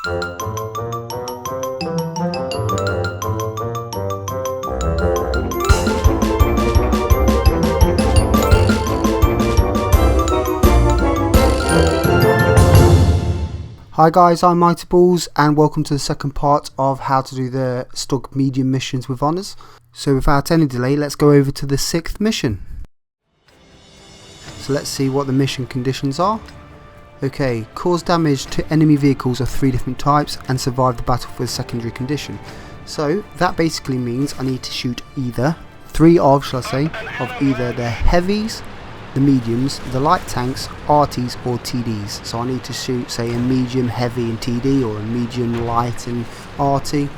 Hi guys, I'm Mighty Balls and welcome to the second part of how to do the Stug medium missions with honours. So without any delay, let's go over to the 6th mission. So let's see what the mission conditions are. Okay, cause damage to enemy vehicles of 3 different types and survive the battle for a secondary condition. So that basically means I need to shoot either of either the heavies, the mediums, the light tanks, RTs or TDs. So I need to shoot say a medium heavy in TD or a medium light in RT.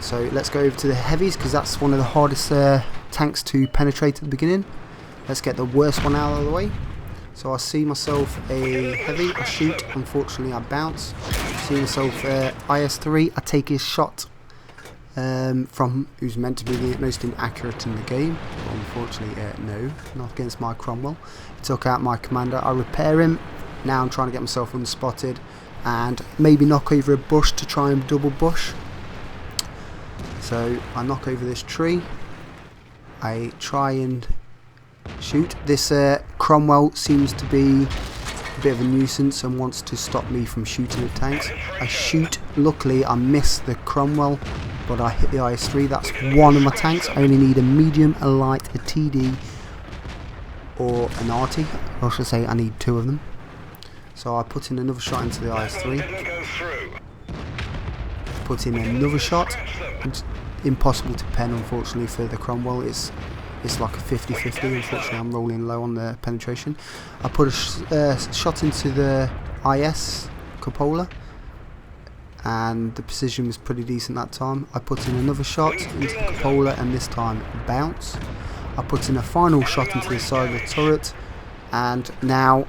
So let's go over to the heavies because that's one of the hardest tanks to penetrate at the beginning. Let's get the worst one out of the way. So I see myself a heavy, I shoot, unfortunately I bounce. See myself IS-3, I take his shot from who's meant to be the most inaccurate in the game, but unfortunately no, not against my Cromwell. Took out my commander, I repair him. Now I'm trying to get myself unspotted and maybe knock over a bush to try and double bush. So I knock over this tree, I try and shoot. This Cromwell seems to be a bit of a nuisance and wants to stop me from shooting at tanks. I shoot, luckily I miss the Cromwell, but I hit the IS-3. That's one of my tanks. I only need a medium, a light, a TD or an RT, or should I say I need 2 of them. So I put in another shot into the IS-3, put in another shot. It's impossible to pen unfortunately for the Cromwell. It's like a 50-50. Unfortunately I'm rolling low on the penetration. I put a shot into the IS cupola and the precision was pretty decent that time. I put in another shot into the cupola and this time bounce. I put in a final shot into the side of the turret and now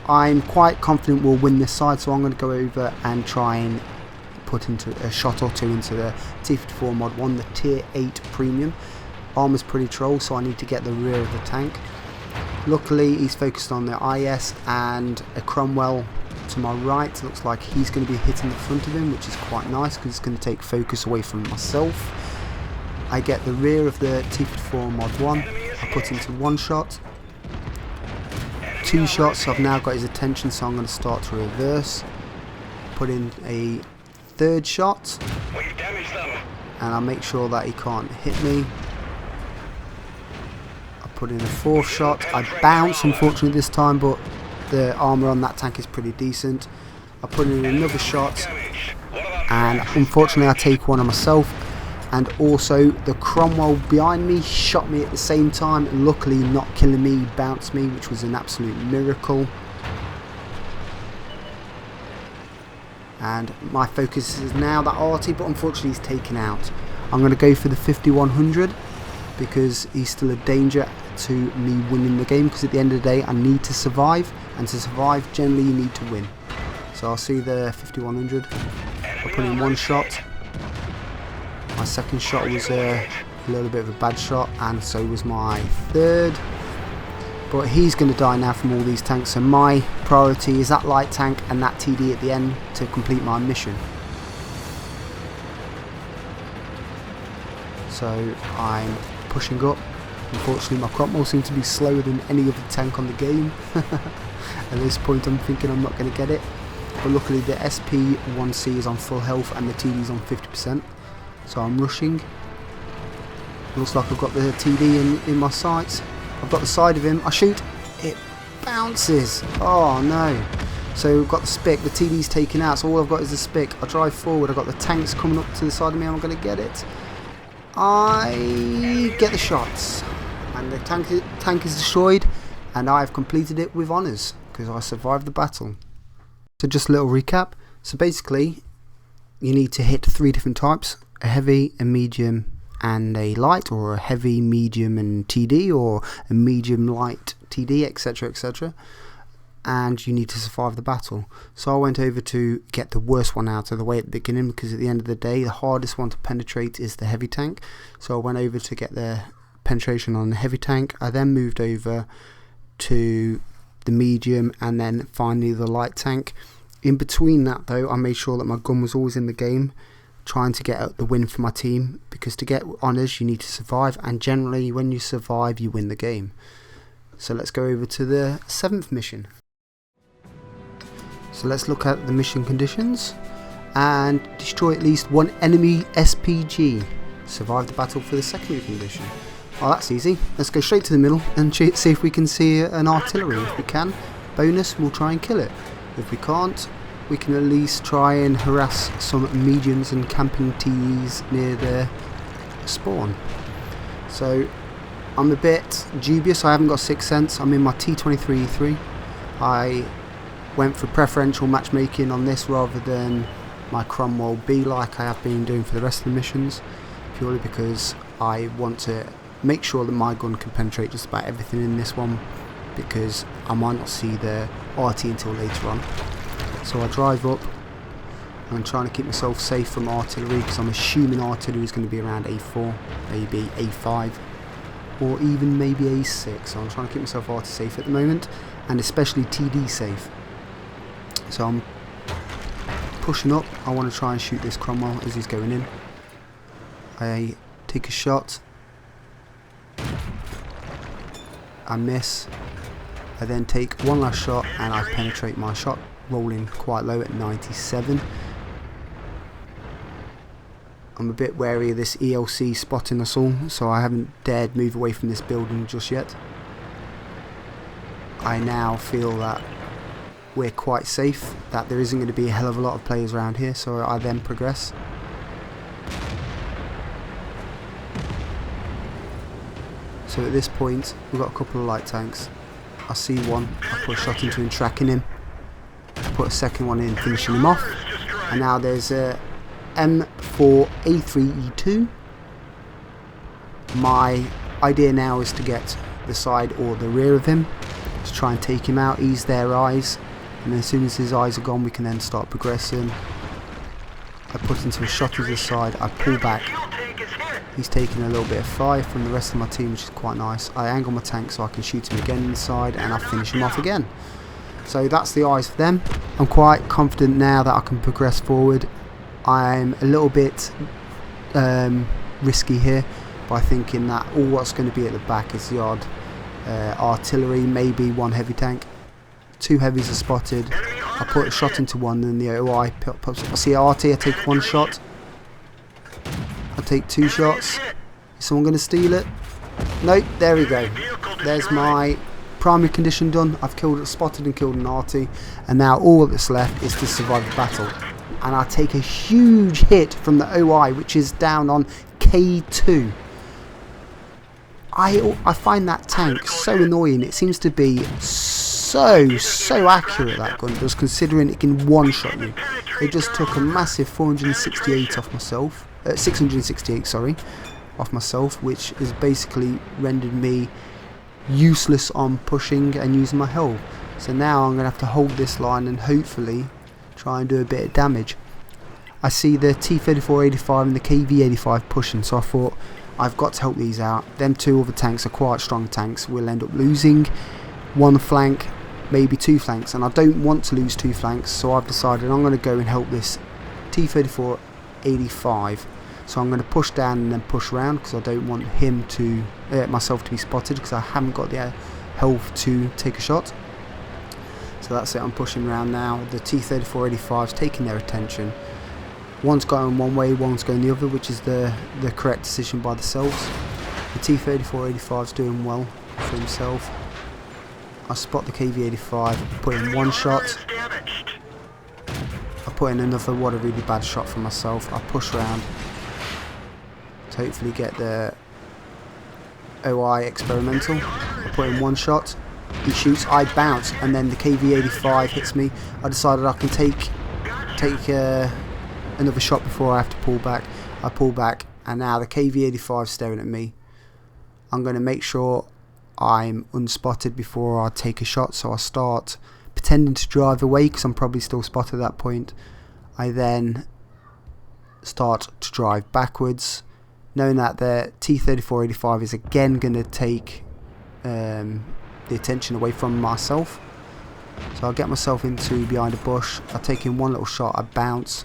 I'm quite confident we'll win this side, so I'm going to go over and try and put into a shot or 2 into the T54 mod 1, the tier 8 premium. Armor's pretty troll, so I need to get the rear of the tank. Luckily he's focused on the IS and a Cromwell to my right. Looks like he's going to be hitting the front of him, which is quite nice because it's going to take focus away from myself. I get the rear of the T54 mod 1. I put into 1 shot, 2 shots. I've now got his attention, so I'm going to start to reverse. Put in a 3rd shot and I'll make sure that he can't hit me. Put in a 4th shot. I bounce unfortunately this time, but the armour on that tank is pretty decent. I put in another shot and unfortunately I take one of myself, and also the Cromwell behind me shot me at the same time, luckily not killing me, bounced me, which was an absolute miracle. And my focus is now that RT, but unfortunately he's taken out. I'm going to go for the 5100 because he's still a danger to me winning the game, because at the end of the day I need to survive, and to survive generally you need to win. So I'll see the 5100. I put in 1 shot. My 2nd shot was a little bit of a bad shot, and so was my 3rd. But he's going to die now from all these tanks, so my priority is that light tank and that TD at the end to complete my mission. So I'm pushing up. Unfortunately my Cromwell seems to be slower than any other tank on the game. At this point I'm thinking I'm not going to get it, but luckily the SP1C is on full health and the TD is on 50%, so I'm rushing. Looks like I've got the TD in my sights. I've got the side of him, I shoot, it bounces, oh no. So we've got the spick, the TD's taken out, so all I've got is the spick. I drive forward, I've got the tanks coming up to the side of me, I'm going to get it. I get the shots and the tank is destroyed, and I've completed it with honours because I survived the battle. So just a little recap. So basically you need to hit 3 different types: a heavy, a medium and a light, or a heavy, medium and TD, or a medium, light, TD, etc, etc. And you need to survive the battle. So I went over to get the worst one out of the way at the beginning, because at the end of the day the hardest one to penetrate is the heavy tank. So I went over to get the penetration on the heavy tank. I then moved over to the medium and then finally the light tank. In between that though, I made sure that my gun was always in the game, trying to get the win for my team, because to get honours you need to survive, and generally when you survive you win the game. So let's go over to the 7th mission. So let's look at the mission conditions. And destroy at least one enemy SPG. Survive the battle for the secondary condition. Oh, that's easy. Let's go straight to the middle and see if we can see an artillery. If we can, bonus, we'll try and kill it. If we can't, we can at least try and harass some mediums and camping TEs near their spawn. So I'm a bit dubious. I haven't got 6th sense. I'm in my T23E3. I went for preferential matchmaking on this rather than my Cromwell B like I have been doing for the rest of the missions, purely because I want to make sure that my gun can penetrate just about everything in this one, because I might not see the RT until later on. So I drive up and I'm trying to keep myself safe from artillery, because I'm assuming artillery is going to be around A4, maybe A5, or even maybe A6. So I'm trying to keep myself RT safe at the moment, and especially TD safe. So I'm pushing up. I want to try and shoot this Cromwell as he's going in. I take a shot. I miss. I then take one last shot and I penetrate my shot, rolling quite low at 97. I'm a bit wary of this ELC spotting us all, so I haven't dared move away from this building just yet. I now feel that we're quite safe, that there isn't going to be a hell of a lot of players around here, so I then progress. So at this point we've got a couple of light tanks. I see one, I put a shot into him, tracking him. I put a second one in, finishing him off. And now there's a M4A3E2. My idea now is to get the side or the rear of him, to try and take him out, ease their eyes, and as soon as his eyes are gone we can then start progressing. I put into a shot to the side, I pull back. He's taking a little bit of fire from the rest of my team, which is quite nice. I angle my tank so I can shoot him again inside, and I finish him off again. So that's the eyes for them. I'm quite confident now that I can progress forward. I'm a little bit risky here by thinking that all what's going to be at the back is the odd artillery, maybe one heavy tank. 2 heavies are spotted. I put a shot into one and the OI pops up. I see RT, I take one shot. I take 2 shots. Is someone going to steal it? Nope, there we go. There's my primary condition done. I've spotted and killed an RT, and now all that's left is to survive the battle. And I take a huge hit from the OI, which is down on K2. I find that tank so annoying. It seems to be so accurate, that gun does, considering it can one-shot you. It just took a massive 468 off myself, 668 sorry, off myself, which has basically rendered me useless on pushing and using my health. So now I'm going to have to hold this line and hopefully try and do a bit of damage. I see the T-3485 and the KV-85 pushing, so I thought I've got to help these out. Them 2 other tanks are quite strong tanks. We'll end up losing one flank, maybe 2 flanks, and I don't want to lose 2 flanks, so I've decided I'm going to go and help this T-3485. So I'm going to push down and then push around, because I don't want him to myself to be spotted, because I haven't got the health to take a shot. So that's it, I'm pushing around now. The T-3485's taking their attention. One's going one way, one's going the other, which is the correct decision by themselves. The T-3485's doing well for himself. I spot the KV-85, put in one shot. I put in another, what a really bad shot for myself. I push around to hopefully get the OI experimental. I put in one shot. He shoots, I bounce, and then the KV-85 hits me. I decided I can take another shot before I have to pull back. I pull back, and now the KV-85 is staring at me. I'm going to make sure I'm unspotted before I take a shot, so I start pretending to drive away because I'm probably still spotted at that point. I then start to drive backwards, knowing that the T-3485 is again going to take the attention away from myself. So I'll get myself into behind a bush. I take in one little shot, I bounce,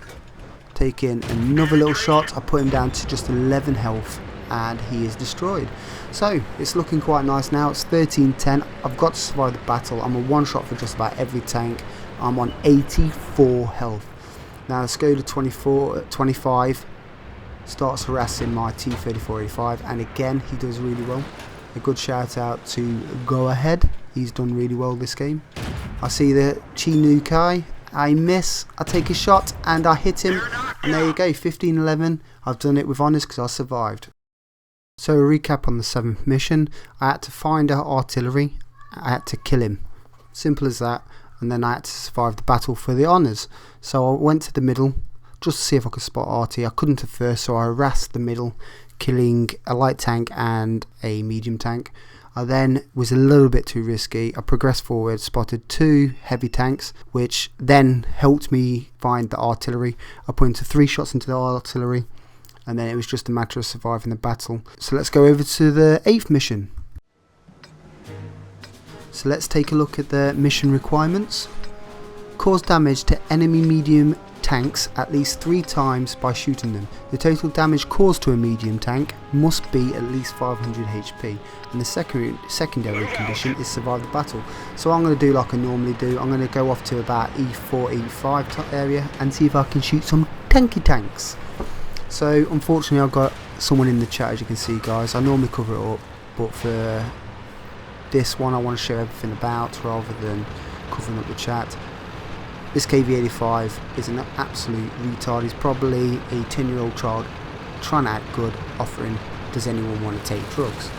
take in another little shot, I put him down to just 11 health, and he is destroyed. So it's looking quite nice now. It's 13-10. I've got to survive the battle. I'm a one shot for just about every tank. I'm on 84 health. Now let's go to 25. Starts harassing my T-3485, and again he does really well. A good shout out to Go Ahead. He's done really well this game. I see the Chinukai. I miss. I take a shot and I hit him. And there you go, 15-11. I've done it with honours because I survived. So a recap on the 7th mission. I had to find our artillery. I had to kill him. Simple as that. And then I had to survive the battle for the honours. So I went to the middle just to see if I could spot RT. I couldn't at first, so I harassed the middle, killing a light tank and a medium tank. I then was a little bit too risky. I progressed forward, spotted 2 heavy tanks, which then helped me find the artillery. I put into 3 shots into the artillery, and then it was just a matter of surviving the battle. So let's go over to the 8th mission. So let's take a look at the mission requirements. Cause damage to enemy medium tanks at least 3 times by shooting them. The total damage caused to a medium tank must be at least 500 HP, and the secondary condition is survive the battle. So I'm going to do like I normally do. I'm going to go off to about E4, E5 area and see if I can shoot some tanky tanks. So unfortunately I've got someone in the chat, as you can see guys. I normally cover it up, but for this one I want to show everything about rather than covering up the chat. This KV-85 is an absolute retard. He's probably a 10-year-old child trying to act good, offering, does anyone want to take drugs?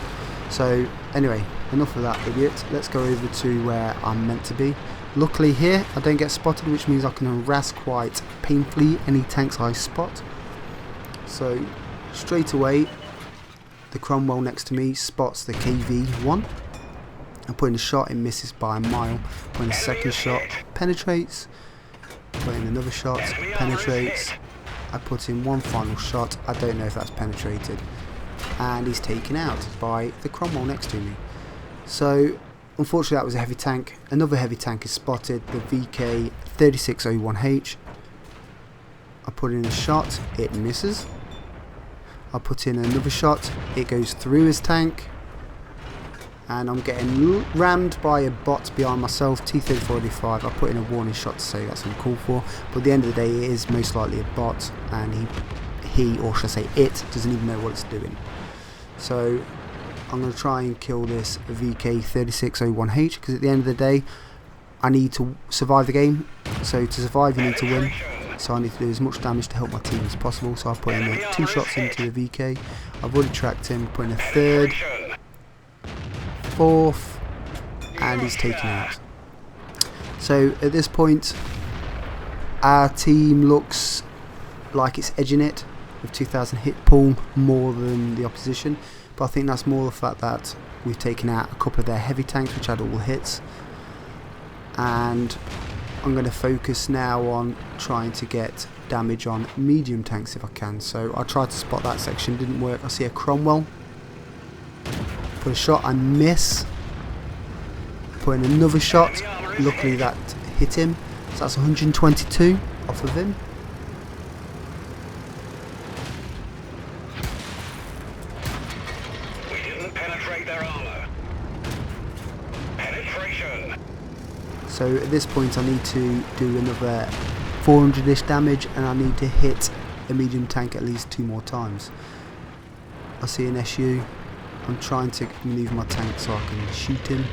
So anyway, enough of that idiot. Let's go over to where I'm meant to be. Luckily here I don't get spotted, which means I can harass quite painfully any tanks I spot. So straight away the Cromwell next to me spots the KV-1. I put in a shot, it misses by a mile. Put in a second shot, penetrates. Put in another shot, penetrates. I put in one final shot, I don't know if that's penetrated, and he's taken out by the Cromwell next to me. So unfortunately that was a heavy tank. Another heavy tank is spotted, the VK3601H. I put in a shot, it misses. I put in another shot, it goes through his tank, and I'm getting rammed by a bot behind myself, T-3485. I put in a warning shot to say that's uncalled for, but at the end of the day it is most likely a bot, and he or should I say it, doesn't even know what it's doing. So I'm going to try and kill this VK3601H, because at the end of the day I need to survive the game. So to survive you need to win, so I need to do as much damage to help my team as possible. So I put in 2 shots into the VK. I've already tracked him, put in a 3rd, 4th, and he's taken out. So at this point our team looks like it's edging it with 2000 hit pool more than the opposition, but I think that's more the fact that we've taken out a couple of their heavy tanks which had all hits, and I'm going to focus now on trying to get damage on medium tanks if I can. So I tried to spot that section, didn't work. I see a Cromwell, put a shot, I miss, put in another shot, luckily that hit him, so that's 122 off of him. We didn't penetrate their armor. Penetration. So at this point I need to do another 400-ish damage, and I need to hit a medium tank at least 2 more times. I see an SU. I'm trying to manoeuvre my tank so I can shoot him.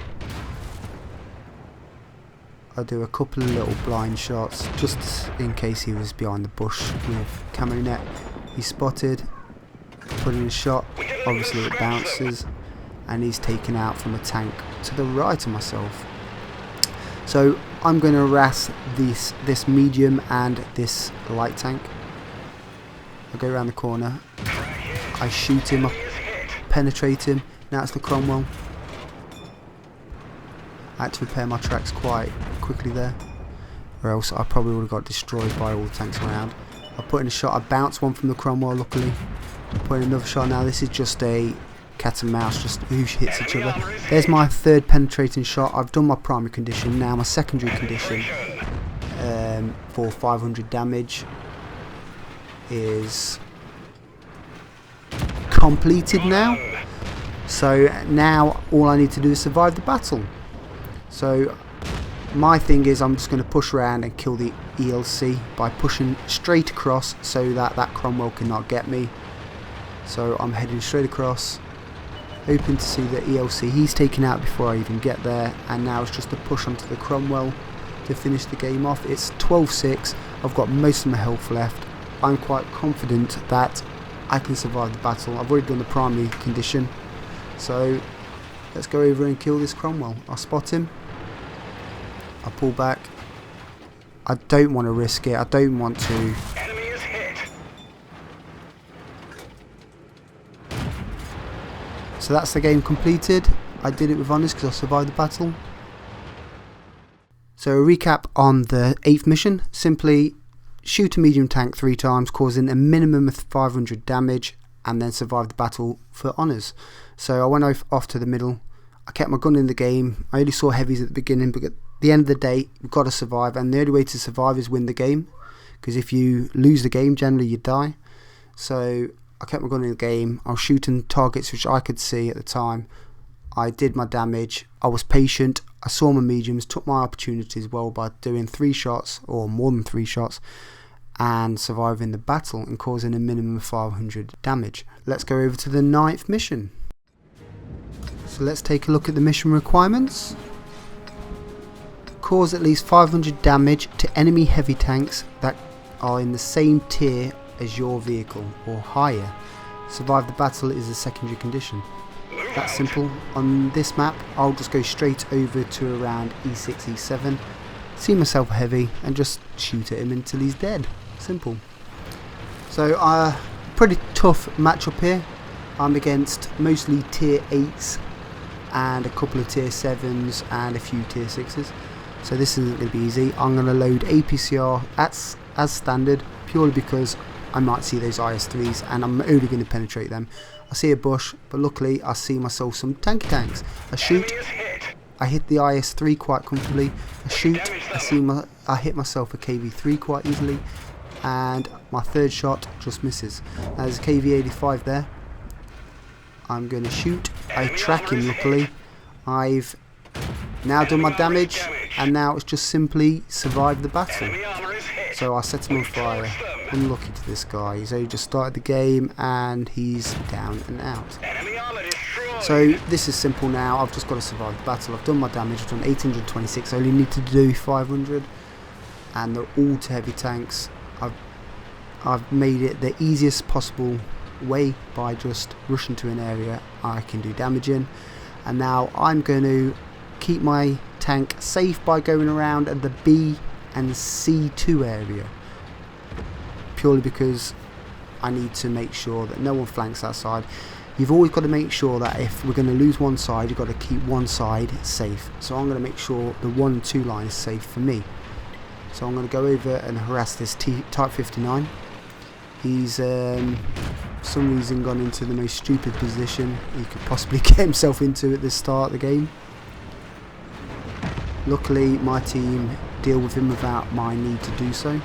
I do a couple of little blind shots just in case he was behind the bush with camo net. He's spotted, put in a shot, obviously it bounces, and he's taken out from a tank to the right of myself. So I'm going to harass this medium and this light tank. I go around the corner, I shoot him, I penetrate him. Now it's the Cromwell. I had to repair my tracks quite quickly there, or else I probably would have got destroyed by all the tanks around. I put in a shot, I bounced one from the Cromwell luckily. I put in another shot. Now this is just a cat and mouse, just who hits each other. There's my third penetrating shot. I've done my primary condition. Now my secondary condition for 500 damage is completed now. So now all I need to do is survive the battle. So my thing is I'm just going to push around and kill the ELC by pushing straight across so that that Cromwell cannot get me. So I'm heading straight across, hoping to see the ELC. He's taken out before I even get there, and now it's just a push onto the Cromwell to finish the game off. It's 12-6. I've got most of my health left. I'm quite confident that I can survive the battle. I've already done the primary condition, so let's go over and kill this Cromwell. I'll spot him. I pull back. I don't want to risk it. I don't want to. Enemy is hit. So that's the game completed. I did it with honours because I survived the battle. So a recap on the 8th mission. Simply shoot a medium tank 3 times, causing a minimum of 500 damage, and then survive the battle for honours. So I went off to the middle. I kept my gun in the game. I only saw heavies at the beginning, but at the end of the day, you've got to survive, and the only way to survive is win the game, because if you lose the game, generally you die. So I kept my gun in the game. I was shooting targets which I could see at the time. I did my damage. I was patient. I saw my mediums, took my opportunities well by doing 3 shots, or more than 3 shots, and surviving the battle and causing a minimum of 500 damage. Let's go over to the 9th mission. So let's take a look at the mission requirements. Cause at least 500 damage to enemy heavy tanks that are in the same tier as your vehicle or higher. Survive the battle is a secondary condition. That's simple. On this map I'll just go straight over to around E6, E7, see myself heavy and just shoot at him until he's dead. Simple. So pretty tough matchup here. I'm against mostly tier 8s and a couple of tier 7s and a few tier 6s. So this isn't going to be easy. I'm going to load APCR as standard, purely because I might see those IS-3s and I'm only going to penetrate them. I see a bush, but luckily I see myself some tanky tanks. I shoot, I hit the IS-3 quite comfortably. I shoot, I hit myself a KV-3 quite easily, and my third shot just misses. Now there's a KV-85 there. I'm going to shoot. I track him luckily. I've now done my damage, and now it's just simply survive the battle. So I set him on fire. Unlucky to this guy. He's only just started the game and he's down and out. So this is simple now. I've just got to survive the battle. I've done my damage. I've done 826. I only need to do 500, and they're all to heavy tanks. I've made it the easiest possible way by just rushing to an area I can do damage in, and now I'm going to keep my tank safe by going around at the B and C2 area, purely because I need to make sure that no one flanks that side. You've always got to make sure that if we're going to lose one side, you've got to keep one side safe. So I'm going to make sure the 1 and 2 line is safe for me. So I'm going to go over and harass this Type 59. He's for some reason gone into the most stupid position he could possibly get himself into at the start of the game. Luckily my team deal with him without my need to do so.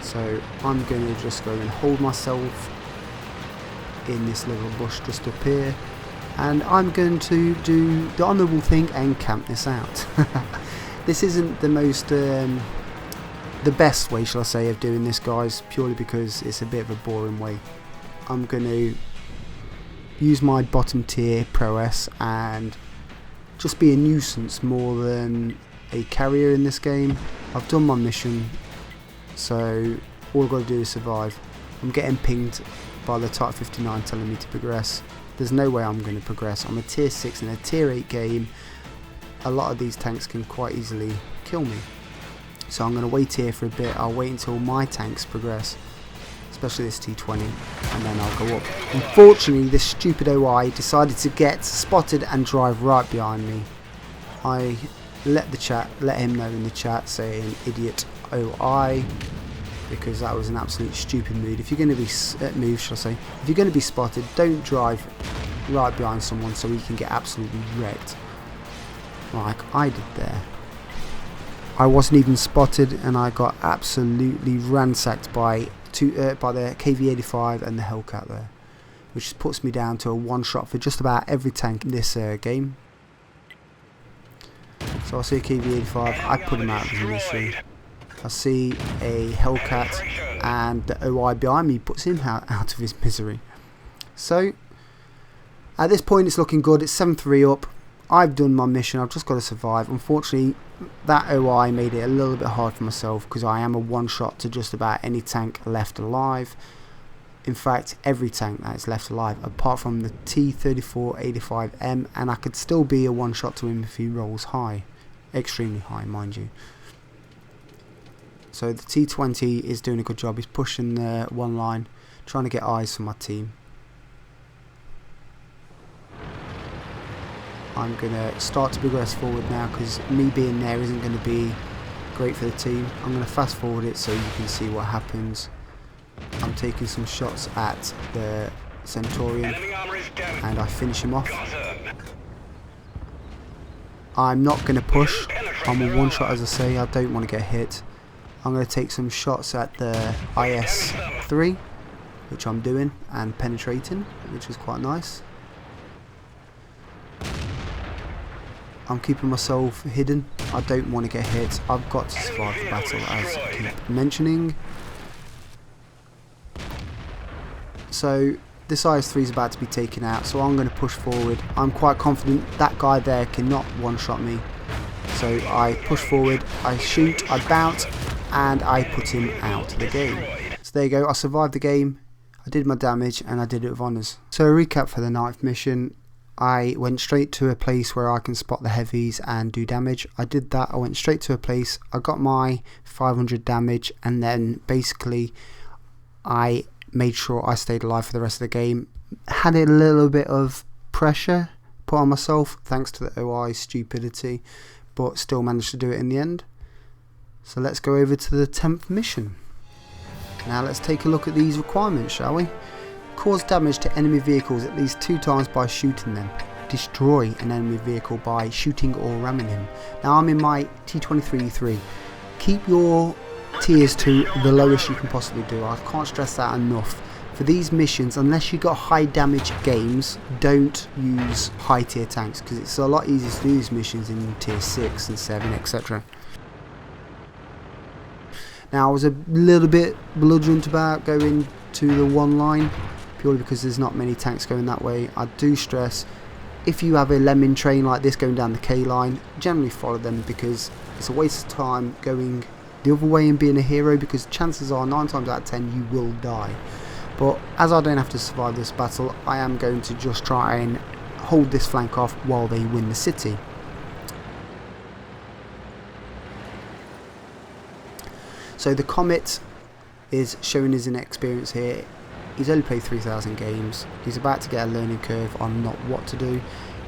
So I'm going to just go and hold myself in this little bush just up here, and I'm going to do the honourable thing and camp this out. This isn't the most the best way, shall I say, of doing this, guys, purely because it's a bit of a boring way. I'm going to use my bottom tier prowess and just be a nuisance more than a carrier in this game. I've done my mission, so all I've got to do is survive. I'm getting pinged by the Type 59 telling me to progress. There's no way I'm going to progress. I'm a tier 6 in a tier 8 game. A lot of these tanks can quite easily kill me. So I'm going to wait here for a bit. I'll wait until my tanks progress, especially this T20, and then I'll go up. Unfortunately, this stupid OI decided to get spotted and drive right behind me. I let him know in the chat saying idiot OI, because that was an absolute stupid move. If you're going to be if you're going to be spotted, don't drive right behind someone so he can get absolutely wrecked like I did there. I wasn't even spotted and I got absolutely ransacked by the KV-85 and the Hellcat there, which puts me down to a one shot for just about every tank in this game. So I see a KV-85, I put him out of his misery. I see a Hellcat and the OI behind me puts him out of his misery. So at this point it's looking good. It's 7-3 up. I've done my mission, I've just got to survive. Unfortunately that OI made it a little bit hard for myself because I am a one shot to just about any tank left alive. In fact, every tank that is left alive apart from the T-34-85M, and I could still be a one shot to him if he rolls high. Extremely high, mind you. So the T-20 is doing a good job. He's pushing the one line, trying to get eyes for my team. I'm going to start to progress forward now because me being there isn't going to be great for the team. I'm going to fast forward it so you can see what happens. I'm taking some shots at the Centurion and I finish him off. I'm not going to push. I'm a one shot, as I say. I don't want to get hit. I'm going to take some shots at the IS-3, which I'm doing, and penetrating, which is quite nice. I'm keeping myself hidden. I don't want to get hit. I've got to survive the battle, as I keep mentioning. So this IS-3 is about to be taken out, so I'm going to push forward. I'm quite confident that guy there cannot one-shot me. So I push forward, I shoot, I bounce, and I put him out of the game. So there you go, I survived the game, I did my damage, and I did it with honours. So a recap for the 9th mission. I went straight to a place where I can spot the heavies and do damage. I did that, I went straight to a place, I got my 500 damage, and then basically I made sure I stayed alive for the rest of the game. Had a little bit of pressure put on myself thanks to the OI stupidity, but still managed to do it in the end. So let's go over to the 10th mission. Now let's take a look at these requirements, shall we? Cause damage to enemy vehicles at least 2 times by shooting them. Destroy an enemy vehicle by shooting or ramming him. Now I'm in my T-23-3. Keep your tiers to the lowest you can possibly do. I can't stress that enough. For these missions, unless you got high damage games, don't use high tier tanks because it's a lot easier to do these missions in tier 6 and 7, etc. Now I was a little bit belligerent about going to the one line purely because there's not many tanks going that way. I do stress, if you have a lemming train like this going down the K line, generally follow them because it's a waste of time going the other way and being a hero, because chances are 9 times out of 10 you will die. But as I don't have to survive this battle, I am going to just try and hold this flank off while they win the city. So the Comet is showing his inexperience here. He's only played 3,000 games. He's about to get a learning curve on not what to do.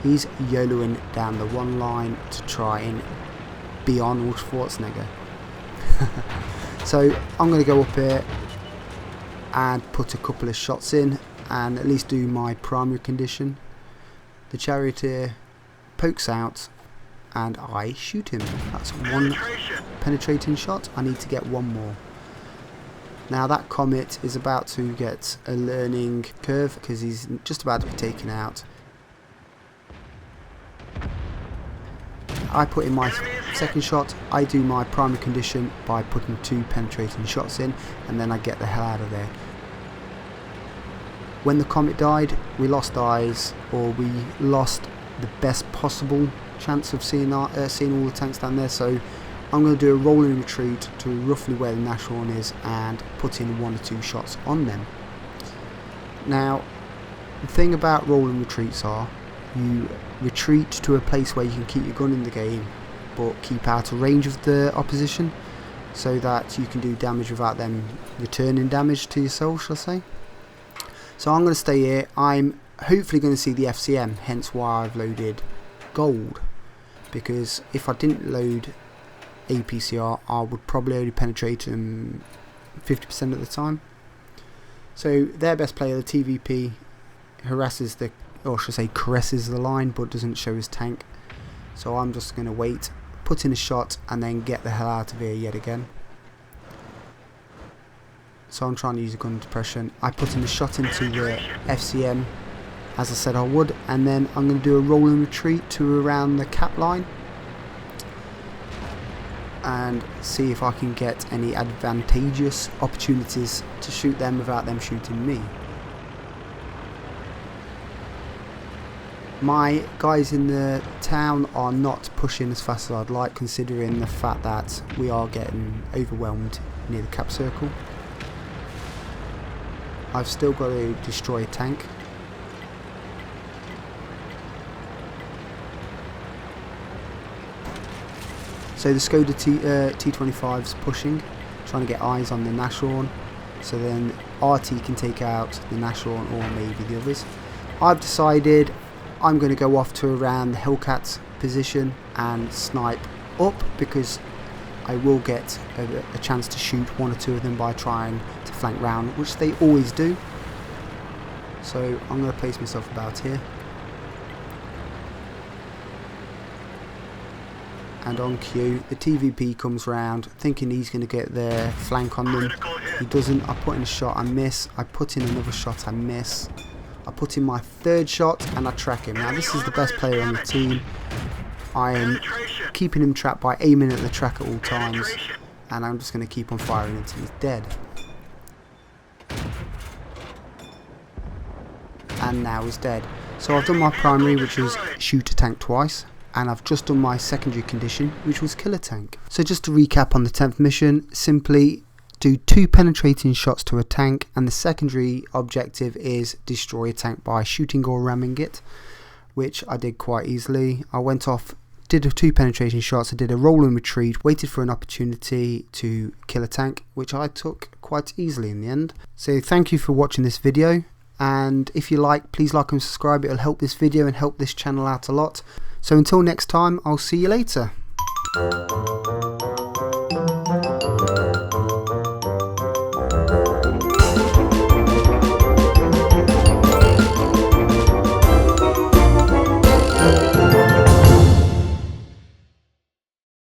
He's YOLOing down the one line to try and be Arnold Schwarzenegger. So I'm going to go up here and put a couple of shots in and at least do my primary condition. The charioteer pokes out and I shoot him. That's one penetrating shot. I need to get one more. Now that Comet is about to get a learning curve because he's just about to be taken out. I put in my second shot. I do my primary condition by putting 2 penetrating shots in, and then I get the hell out of there. When the Comet died, we lost eyes, or we lost the best possible chance of seeing all the tanks down there. So I'm going to do a rolling retreat to roughly where the Nashorn is and put in 1 or 2 shots on them. Now, the thing about rolling retreats are, you retreat to a place where you can keep your gun in the game but keep out of range of the opposition so that you can do damage without them returning damage to yourself, shall I say. So I'm going to stay here. I'm hopefully going to see the FCM, hence why I've loaded gold, because if I didn't load APCR I would probably only penetrate them 50% of the time. So their best player, the TVP, harasses the, or should I say caresses the line, but doesn't show his tank. So I'm just going to wait, put in a shot, and then get the hell out of here yet again. So I'm trying to use a gun depression. I put in a shot into the FCM, as I said I would, and then I'm going to do a rolling retreat to around the cap line and see if I can get any advantageous opportunities to shoot them without them shooting me. My guys in the town are not pushing as fast as I'd like, considering the fact that we are getting overwhelmed near the cap circle. I've still got to destroy a tank. So the Skoda T25's pushing, trying to get eyes on the Nashorn, so then RT can take out the Nashorn or maybe the others. I've decided I'm going to go off to around the Hellcat position and snipe up, because I will get a chance to shoot one or two of them by trying to flank round, which they always do. So I'm going to place myself about here. And on cue, the TVP comes round, thinking he's going to get their flank on them. He doesn't. I put in a shot, I miss. I put in another shot, I miss. I put in my third shot and I track him. Now this is the best player on the team. I am keeping him trapped by aiming at the track at all times, and I'm just going to keep on firing until he's dead. And now he's dead. So I've done my primary, which was shoot a tank twice, and I've just done my secondary condition, which was kill a tank. So just to recap on the 10th mission, simply do 2 penetrating shots to a tank, and the secondary objective is destroy a tank by shooting or ramming it, which I did quite easily. I went off, did 2 penetration shots, I did a roll and retreat, waited for an opportunity to kill a tank, which I took quite easily in the end. So thank you for watching this video, and if you like, please like and subscribe. It'll help this video and help this channel out a lot. So until next time, I'll see you later.